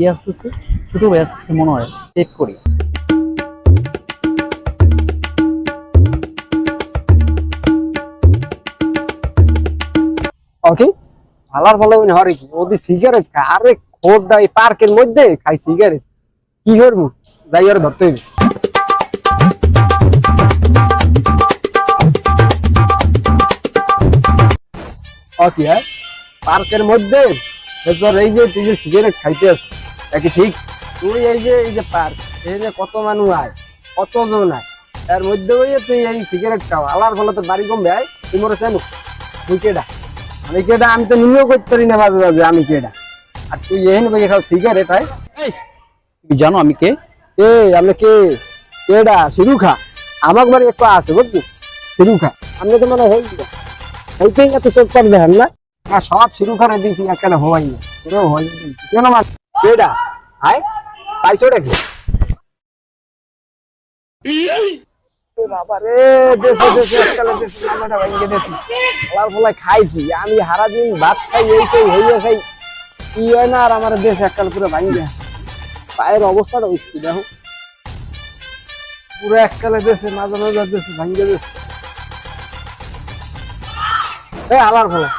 কি আসতেছে? ছোট ভাই আসতেছে মনে হয়, চেক করি। ওকে ভালার ভালো মনে হরে কি ওদি সিগারেট খায় আরে খোদ দাই পার্কের মধ্যে খাই সিগারেট কি করবো যাই আর ধরতে হইবে ওকে হ্যাঁ পার্কের মধ্যে এরপর এই যে তুই যে সিগারেট খাইতে আস নাকি ঠিক তুই এই যে পার্ক এই যে কত মানুষ আয় কতজন আয় এর মধ্যে ওই তুই এই সিগারেট খাও আলার ফলে তোর বাড়ি কমবে আয় তুই মরে চেনো তুই কেডা আমি কেডা আমি তো নিজেও করতে পারি না মাঝে মাঝে আমি কেডা আর তুই এহেন ভাই খাও সিগারেট হয় তুমি জানো আমি কে? এ আমি কে কেডা শিরুখা আমার বাড়ি একটু আছে বুঝলি শিরুখা আপনি তো মানে হইতেই এত চোখ পার দেখেন না আর সব শিরুখারে দিয়েছি একখানে হওয়াই না এরকম হয় কেন মা কেডা হাই পাইছো নাকি বাবা রে দেশে দেশে এককালে দেশে মাথাটা ভেঙে দেশি ফলার ফলায় খাই কি আমি হারা দিন ভাত খাই এই খাই হইয়া খাই কি হয় না আর আমার দেশ এককাল পুরো ভাঙে পায়ের অবস্থাটা হইছে দেখো পুরো এককালে দেশে মাঝে মাঝে দেশে ভাঙে দেশ এই আলার ফলা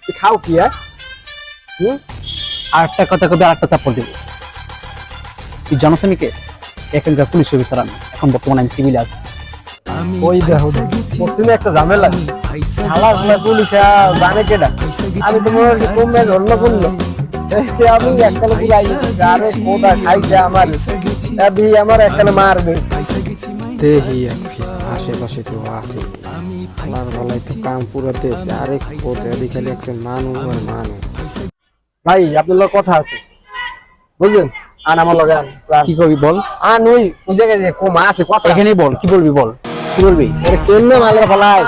তুই খাও কি হ্যাঁ আর একটা কথা কবে, আর একটা থাপ্পড় দেবো। তুই জানোস আমি কে? এখানকার পুলিশ অফিসার আমি, এখন বর্তমানে আমি সিভিলে আছি। ওই দেখো পশ্চিমে একটা ঝামেলা আলার ফলা পুলিশ জানে কেডা আমি তো মনে হচ্ছে কমবে ধরলো করলো আমি এককালে পুরো আই আরে কোটা খাইছে আমার আবি আমার এককালে মারবে দেখি আশেপাশে কেউ আছে আমার বলাই তো কাম পুরো দেশ আরে কোথায় এদিকে একটা মানুষ আর মানুষ ভাই আপনার লোক কথা আছে বুঝলেন আর আমার লগে কি করবি বল? আন ওই জায়গায় যে কম আছে কথা এখানেই বল, কি বলবি বল, কি বলবি? আরে কেমনে মালের ফলায়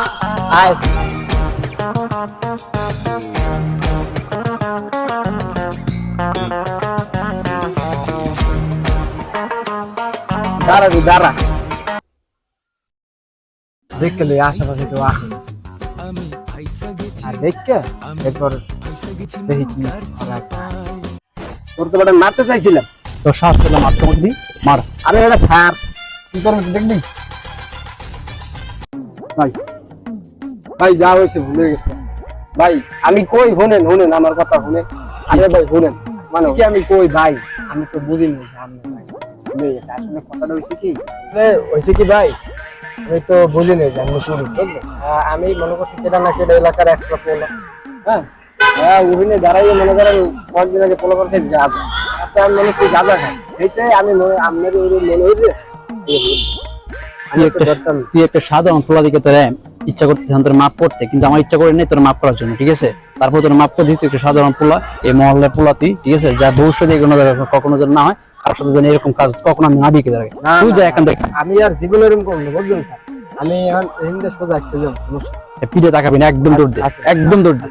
আয় দাঁড়া তুই দাঁড়া দেখতে লই আশেপাশে কেউ আসে আর দেখতে এরপর দেখি কি আছে তোর তো বড় মারতে চাইছিলাম তোর সাহস পেলাম মারতে মধ্যে মার। আরে এটা ছাড় কি করবি দেখবি ভাই ভাই যা হয়েছে ভুলে গেছে ভাই আমি কই শুনেন আমার কথা শুনেন আরে ভাই শুনেন মানে কি আমি কই ভাই আমি তো বুঝিনি সামনে ভাই ভুলে গেছে আসলে কথাটা হয়েছে কি হয়েছে কি ভাই আমি তো বুঝিনি যে আমি শুনি বুঝলি আমি মনে করছি কেডা না কেডা এলাকার একটা পোলা হ্যাঁ হ্যাঁ ওখানে দাঁড়াইয়ে মনে করেন কয়েকদিন আগে পোলা করে যা যায় আমি মনে করছি গাঁজা খাই এইটাই আমি আপনার মনে হয়েছে তুই একটা সাধারণ পোলা দিকে তোর ইচ্ছা করতেছিস তোর মাপ করতে, কিন্তু আমার ইচ্ছা করে নেই তোর মাপ করার জন্য, ঠিক আছে? তারপর তোর মাপ করে দিই, তুই একটা সাধারণ পোলা, এই মহল্লার পোলা তুই, ঠিক আছে? যা ভবিষ্যতে কখনো যেন না হয় আর সাথে যেন এরকম কাজ কখনো আমি না দিকে দাঁড়াই তুই যা এখান থেকে। আমি আর জীবনে এরকম করবো না বুঝলেন স্যার আমি এখন সোজা খেয়ে যাবো পিঠে তাকাবি না, একদম দৌড় দে, একদম দৌড় দে।